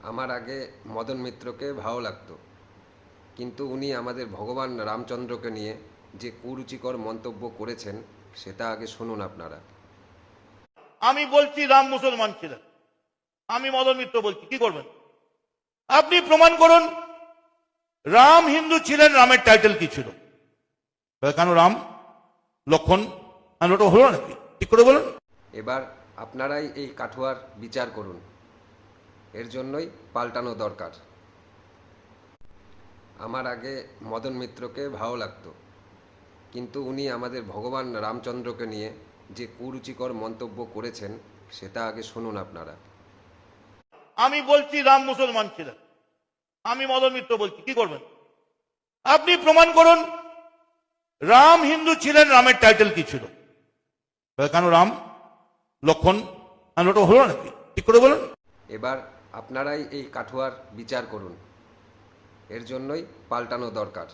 আমার আগে মদন মিত্রকে ভালো লাগতো, কিন্তু উনি আমাদের ভগবান রামচন্দ্রকে নিয়ে যে কুরুচিকর মন্তব্য করেছেন সেটা আগে শুনুন আপনারা। আমি বলছি রাম মুসলমান ছিলেন, আমি মদন মিত্র বলছি, কি করবেন? আপনি প্রমাণ করুন রাম হিন্দু ছিলেন, রামের টাইটেল কি ছিল? কেন রাম লক্ষণ ওটা হলো নাকি? ঠিক করে বলুন। এবার আপনারাই এই কাঠুয়ার বিচার করুন, এর জন্যই পাল্টানো দরকার। আমার আগে মদন মিত্রকে ভালো লাগতো, কিন্তু উনি আমাদের ভগবান রামচন্দ্রকে নিয়ে যে কুরুচিকর মন্তব্য করেছেন সেটা আগে শুনুন আপনারা। আমি বলছি রাম মুসলমান ছিলেন, আমি মদন মিত্র বলছি, কি করবেন? আপনি প্রমাণ করুন রাম হিন্দু ছিলেন, রামের টাইটেল কি ছিল? কেন রাম লক্ষণ ওটা হলো নাকি? ঠিক করে বলুন। এবার আপনারাই এই কাঠুয়ার বিচার করুন, এর জন্যই পাল্টানো দরকার।